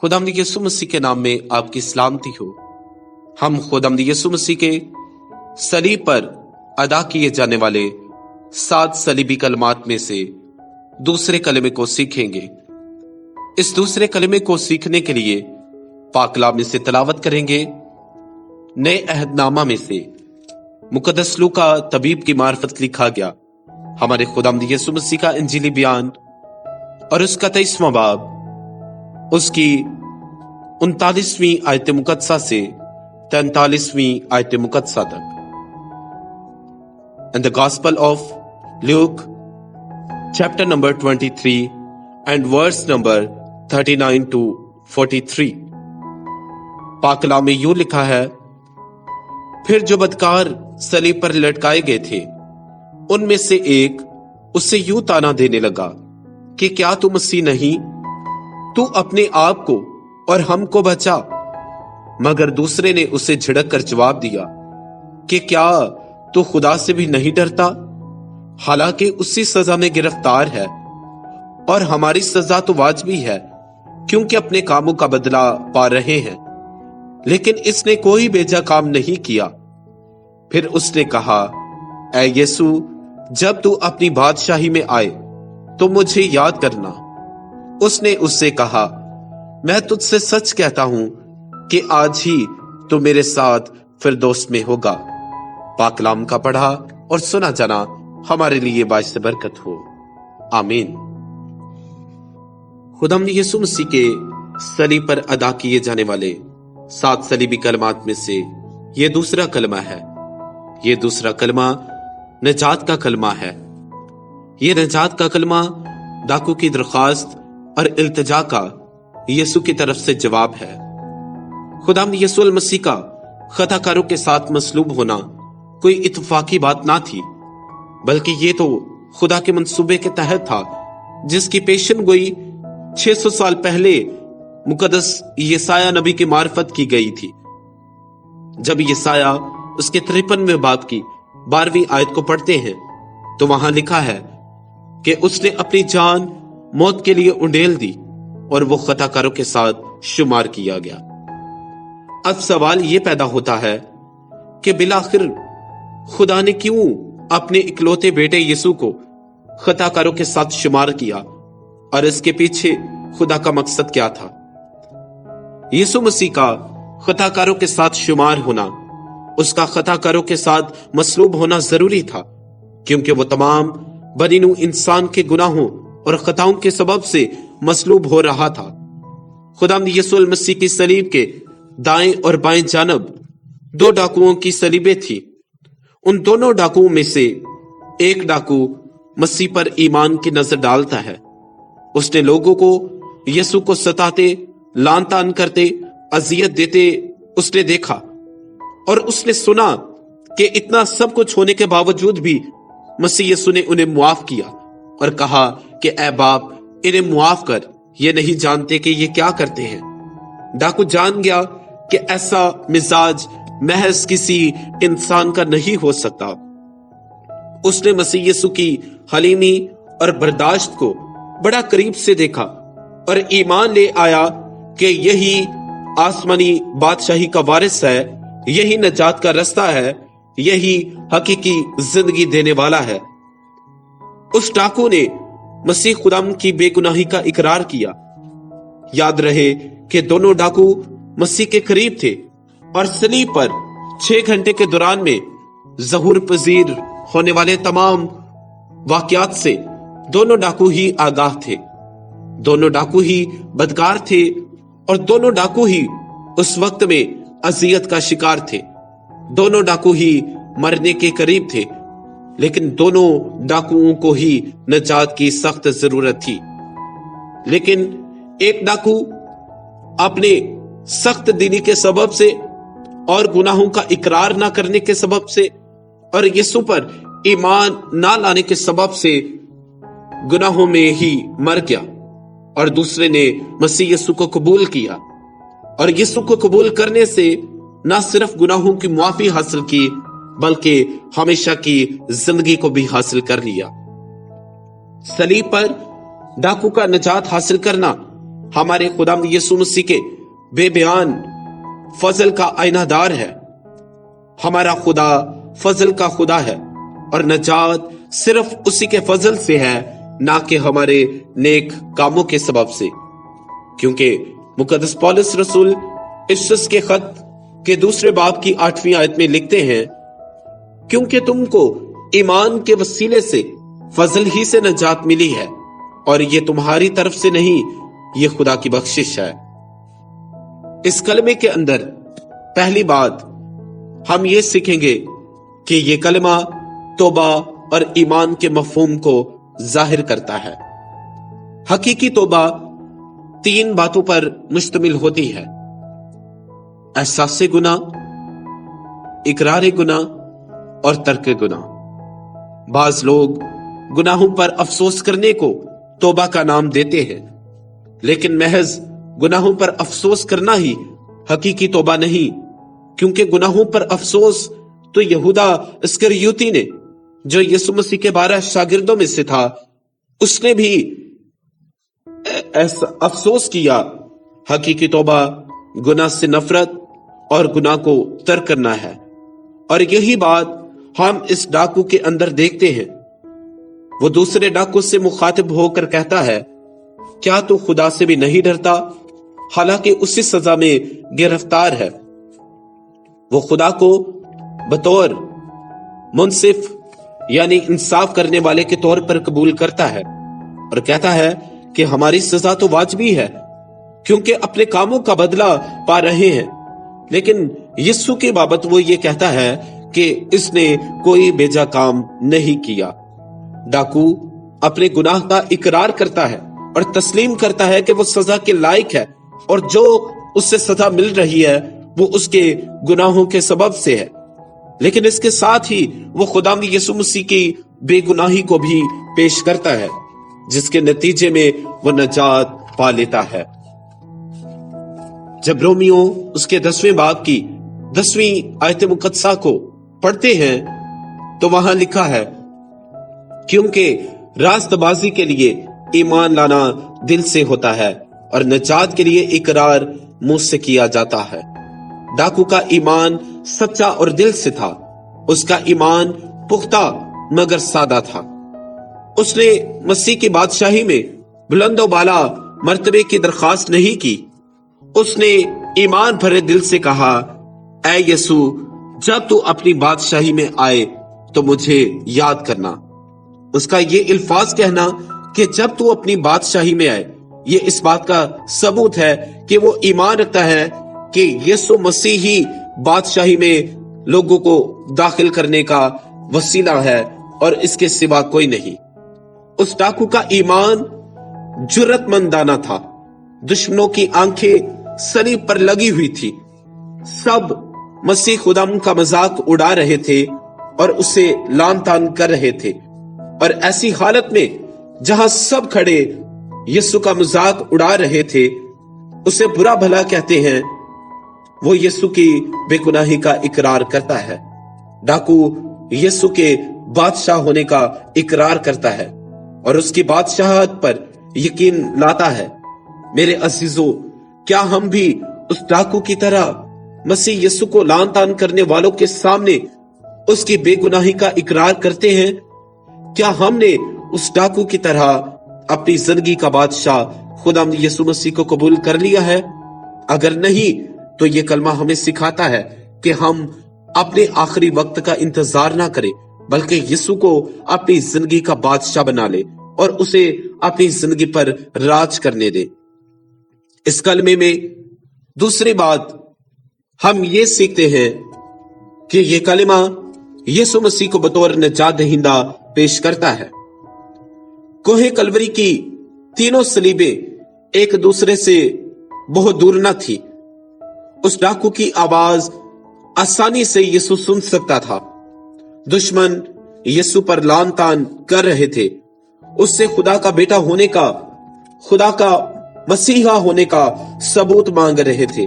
खुदावंद यीशु मसीह के नाम में आपकी सलामती हो। हम खुदावंद यीशु मसीह के सलीब पर अदा किए जाने वाले 7 सलीबी कलमात में से दूसरे कलमे को सीखेंगे। इस दूसरे कलमे को सीखने के लिए पाक कलाम में से तिलावत करेंगे। नए अहदनामा में से मुकद्दस लूका तबीब की मार्फत लिखा गया हमारे खुदावंद यीशु मसीह का इंजीली बयान और उसका 23वां बाब, उसकी 39वीं आयत मुकद्दसा से 43वीं आयत मुकद्दसा तक। And the Gospel of Luke, chapter number 23 and verse number 39 to 43। पाक कलाम में यूं लिखा है, फिर जो बदकार सलीब पर लटकाए गए थे उनमें से एक उससे यूं ताना देने लगा कि क्या तू मसीह नहीं? तू अपने आप को और हमको बचा। मगर दूसरे ने उसे झिड़क कर जवाब दिया कि क्या तू खुदा से भी नहीं डरता? हालांकि उसी सजा में गिरफ्तार है और हमारी सजा तो वाजिबी है, क्योंकि अपने कामों का बदला पा रहे हैं। लेकिन इसने कोई बेजा काम नहीं किया। फिर उसने कहा, ऐ यीशु, जब तू अपनी बादशाही में आए तो मुझे याद करना। उसने उससे कहा, मैं तुझसे सच कहता हूं कि आज ही तू मेरे साथ फिरदौस में होगा। पाक कलाम का पढ़ा और सुना जाना हमारे लिए बाइस बरकत हो। आमीन। खुदावंद यीशु मसीह के सलीब पर अदा किए जाने वाले 7 सलीबी कलमात में से यह दूसरा कलमा है। यह दूसरा कलमा नजात का कलमा है। यह नजात का कलमा डाकू की दरख्वास्त और इल्तिजा का यीशु की तरफ से जवाब है। खुदावंद यीशु मसीह का खताकारों के साथ मसलूब होना कोई इत्तफाकी बात ना थी, बल्कि ये तो खुदा के मंसूबे के तहत था, जिसकी पेशन गोई 600 साल पहले मुकद्दस यसाया नबी की मार्फत की गई थी। जब यसाया उसके 53वें बाब की 12वीं आयत को पढ़ते हैं तो वहां लिखा है कि उसने अपनी जान मौत के लिए उंडेल दी और वो खताकारों के साथ शुमार किया गया। अब सवाल ये पैदा होता है कि बिलाखिर खुदा ने क्यों अपने इकलौते बेटे यीशु को खताकारों के साथ शुमार किया, और इसके पीछे खुदा का मकसद क्या था? यीशु मसीह का खताकारों के साथ शुमार होना, उसका खताकारों के साथ मसलूब होना जरूरी था, क्योंकि वो तमाम बनी नूं इंसान के गुनाहों और खताओं के सबब से मसलूब हो रहा था। खुदावंद यीशु मसीह की सलीब के दाएं और बाएं जानब 2 डाकुओं की सलीबें थी। उन दोनों डाकुओं में से एक डाकू मसीह पर ईमान की नजर डालता है। उसने लोगों को यीशु को सताते, लान तान करते, अजियत देते उसने देखा, और उसने सुना कि इतना सब कुछ होने के बावजूद भी मसीह यीशु ने उन्हें मुआफ किया और कहा कि ऐ बाप, इन्हें मुआफ कर, ये नहीं जानते कि ये क्या करते हैं। डाकू जान गया कि ऐसा मिजाज महज किसी इंसान का नहीं हो सकता। उसने मसीह यीशु की हलीमी और बर्दाश्त को बड़ा करीब से देखा और ईमान ले आया कि यही आसमानी बादशाही का वारिस है, यही नजात का रास्ता है, यही हकीकी जिंदगी देने वाला है। उस डाकू ने मसीह खुदाम की बेगुनाही का इकरार किया। याद रहे कि दोनों डाकू मसीह के करीब थे और सलीब पर 6 घंटे के दौरान में ज़हूर पजीर होने वाले तमाम वाकयात से दोनों डाकू ही आगाह थे। दोनों डाकू ही बदकार थे और दोनों डाकू ही उस वक्त में अजियत का शिकार थे। दोनों डाकू ही मरने के करीब थे, लेकिन दोनों डाकुओं को ही नजात की सख्त जरूरत थी। लेकिन एक डाकू अपने सख्त दिली के सबब से और गुनाहों का इकरार ना करने के सबब से और यीशु पर ईमान ना लाने के सबब से गुनाहों में ही मर गया, और दूसरे ने मसीह यीशु को कबूल किया और यीशु को कबूल करने से ना सिर्फ गुनाहों की मुआफी हासिल की, बल्कि हमेशा की जिंदगी को भी हासिल कर लिया। सलीब पर डाकू का निजात हासिल करना हमारे खुदावंद यीशु मसीह के बेबयान फजल का आईनादार है। हमारा खुदा फजल का खुदा है और नजात सिर्फ उसी के फजल से है, ना कि हमारे नेक कामों के सबब से। क्योंकि मुकद्दस पौलुस रसूल इफिसुस के खत के 2 बाब की 8वीं आयत में लिखते हैं, क्योंकि तुमको ईमान के वसीले से फजल ही से नजात मिली है और ये तुम्हारी तरफ से नहीं, ये खुदा की बख्शिश है। इस कलमे के अंदर पहली बात हम ये सीखेंगे कि ये कलमा तौबा और ईमान के मफहूम को जाहिर करता है। हकीकी तौबा 3 बातों पर मुश्तमिल होती है: एहसास गुनाह, इकरार गुनाह और तर्क गुनाह। बाज लोग गुनाहों पर अफसोस करने को तौबा का नाम देते हैं, लेकिन महज गुनाहों पर अफसोस करना ही हकीकी तौबा नहीं, क्योंकि गुनाहों पर अफसोस तो यहूदा इस्करियोती ने, जो यीशु मसीह के 12 शागिर्दों में से था, उसने भी ऐसा अफसोस किया। हकीकी तौबा गुनाह से नफरत और गुनाह को तर्क करना है। और यही बात हम इस डाकू के अंदर देखते हैं। वो दूसरे डाकू से मुखातिब होकर कहता है, क्या तू खुदा से भी नहीं डरता, हालांकि उसी सजा में गिरफ्तार है। वो खुदा को बतौर मुनसिफ यानी इंसाफ करने वाले के तौर पर कबूल करता है और कहता है कि हमारी सजा तो वाजिबी है, क्योंकि अपने कामों का बदला पा रहे हैं। लेकिन यीशु की बाबत वो ये कहता है कि इसने कोई बेजा काम नहीं किया। डाकू अपने गुनाह का इकरार करता है और तस्लीम करता है कि वो सजा के लायक है और जो उससे सजा मिल रही है वो उसके गुनाहों के सबब से है। लेकिन इसके साथ ही वो खुदावंद यीशु मसीह की बेगुनाही को भी पेश करता है, जिसके नतीजे में वो नजात पा लेता है। जब रोमियो उसके 10वें बाब की 10वीं आयत मुकद्दसा को पढ़ते हैं तो वहां लिखा है, क्योंकि रास्तबाजी के लिए ईमान लाना दिल से होता है और नजात के लिए इकरार मुंह से किया जाता है। डाकू का ईमान सच्चा और दिल से था। उसका ईमान पुख्ता मगर सादा था। उसने मसीह की बादशाही में बुलंदो बाला मर्तबे की दरखास्त नहीं की। उसने ईमान भरे दिल से कहा, ऐ यीशु, जब तू अपनी बादशाही में आए तो मुझे याद करना। उसका ये इल्फाज कहना कि जब तू अपनी बादशाही में आए, ये इस बात का सबूत है कि वो ईमान रखता है कि यीशु मसीह ही बादशाही में लोगों को दाखिल करने का वसीला है और इसके सिवा कोई नहीं। उस डाकू का ईमान जुर्रतमंदाना था। दुश्मनों की आंखें सलीब पर लगी हुई थी। सब मसीह खुदाम का मजाक उड़ा रहे थे और उसे लान तान कर रहे थे। और ऐसी हालत में जहां सब खड़े यीशु का मजाक उड़ा रहे थे, उसे बुरा भला कहते हैं, वो यीशु की बेगुनाही का इकरार करता है। डाकू यीशु के बादशाह होने का इकरार करता है और उसकी बादशाहत पर यकीन लाता है। मेरे अजीजों, क्या हम भी उस डाकू की तरह मसीह यीशु को लान तान करने वालों के सामने उसकी बेगुनाही का इकरार करते हैं? क्या हमने उस डाकू की तरह अपनी जिंदगी का बादशाह खुदावंद यीशु मसीह को कबूल कर लिया है? अगर नहीं तो ये कलमा हमें सिखाता है कि हम अपने आखिरी वक्त का इंतजार ना करें, बल्कि यीशु को अपनी जिंदगी का बादशाह बना ले और उसे अपनी जिंदगी पर राज करने दे। इस कलमे में दूसरी बात हम ये सीखते हैं कि ये कलमा यीशु मसीह को बतौर निजात दहिंदा पेश करता है। कोहे कलवरी की तीनों सलीबें एक दूसरे से बहुत दूर न थी। उस डाकू की आवाज आसानी से यीशु सुन सकता था। दुश्मन यीशु पर लान तान कर रहे थे, उससे खुदा का बेटा होने का, खुदा का मसीहा होने का सबूत मांग रहे थे।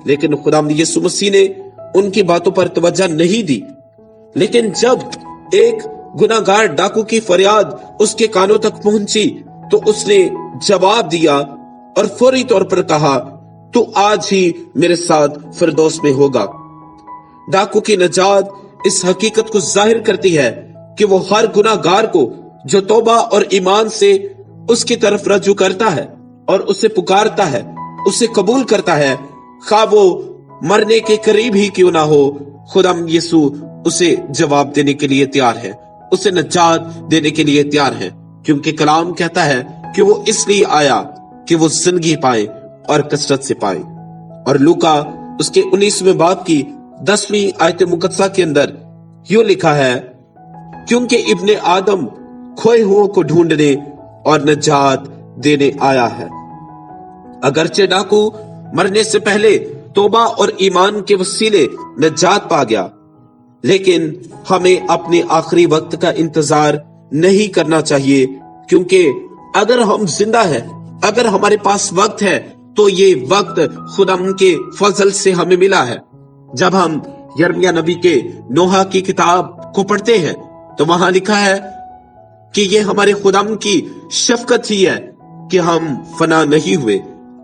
लेकिन खुदावंद यीशु मसीह ने उनकी बातों पर तवज्जो नहीं दी। लेकिन जब एक गुनाहगार डाकू की फरियाद उसके कानों तक पहुंची तो उसने जवाब दिया और फौरी तौर पर कहा, तू आज ही मेरे साथ फिरदौस में होगा। डाकू की नजात इस हकीकत को जाहिर करती है कि वो हर गुनाहगार को जो तौबा और ईमान से उसकी तरफ रजू करता है और उसे पुकारता है, उसे कबूल करता है, खा वो मरने के करीब ही क्यों ना हो, खुदाम यीशु उसे जवाब देने के लिए तैयार है, उसे नजात देने के लिए तैयार है, क्योंकि कलाम कहता है कि वो इसलिए आया कि वो जिंदगी पाए और कसरत से पाए। और लूका उसके 19वें बाब की 10वीं आयत मुकद्दसा के अंदर यूं लिखा है, क्योंकि इब्ने आदम खोए हुओं को ढूंढने और नजात देने आया है। अगरचे डाकू मरने से पहले तौबा और ईमान के वसीले नजात पा गया, लेकिन हमें अपने आखिरी वक्त का इंतजार नहीं करना चाहिए, क्योंकि अगर हम जिंदा हैं, अगर हमारे पास वक्त है, तो ये वक्त खुदाम के फजल से हमें मिला है। जब हम यिर्मयाह नबी के नोहा की किताब को पढ़ते हैं तो वहां लिखा है कि ये हमारे खुदाम की शफकत ही है कि हम फना नहीं हुए।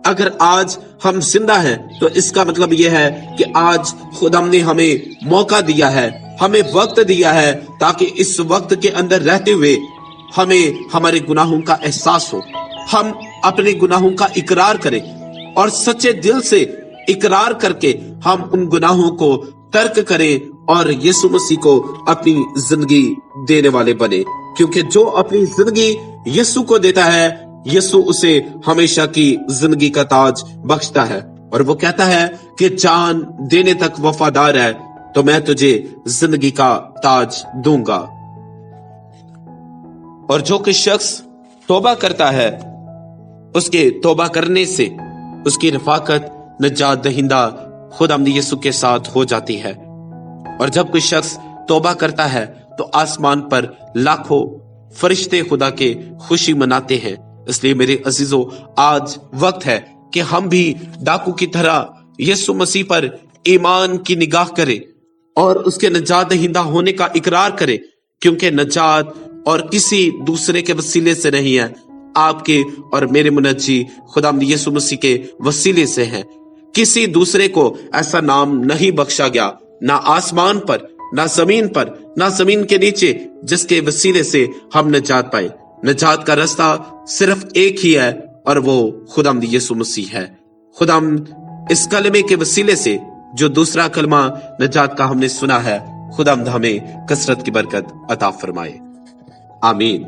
अगर आज हम जिंदा हैं तो इसका मतलब यह है कि आज खुदाम ने हमें मौका दिया है, हमें वक्त दिया है, ताकि इस वक्त के अंदर रहते हुए हमें हमारे गुनाहों का एहसास हो, हम अपने गुनाहों का इकरार करें और सच्चे दिल से इकरार करके हम उन गुनाहों को तर्क करें और यीशु मसीह को अपनी जिंदगी देने वाले बने, क्योंकि जो अपनी जिंदगी यीशु को देता है, यीशु उसे हमेशा की जिंदगी का ताज बख्शता है। और वो कहता है कि जान देने तक वफादार है तो मैं तुझे जिंदगी का ताज दूंगा। और जो कि शख्स तौबा करता है, उसके तौबा करने से उसकी रफाकत नजात दहिंदा खुदावंद यीशु के साथ हो जाती है। और जब कोई शख्स तौबा करता है तो आसमान पर लाखों फरिश्ते खुदा के खुशी मनाते हैं। इसलिए मेरे अजीजों, आज वक्त है कि हम भी डाकू की तरह यीशु मसीह पर ईमान की निगाह करें और उसके नजात दहिंदा होने का इकरार करें, क्योंकि नजात और किसी दूसरे के वसीले से नहीं है, आपके और मेरे मुनज्जी खुदावंद यीशु मसीह के वसीले से है। किसी दूसरे को ऐसा नाम नहीं बख्शा गया, ना आसमान पर, ना जमीन पर, ना जमीन के नीचे, जिसके वसीले से हम नजात पाए। नजात का रास्ता सिर्फ एक ही है और वो खुदावंद यीशु मसीह है। खुदावंद इस कलमे के वसीले से जो दूसरा कलमा नजात का हमने सुना है, खुदावंद हमें कसरत की बरकत अता फरमाए। आमीन।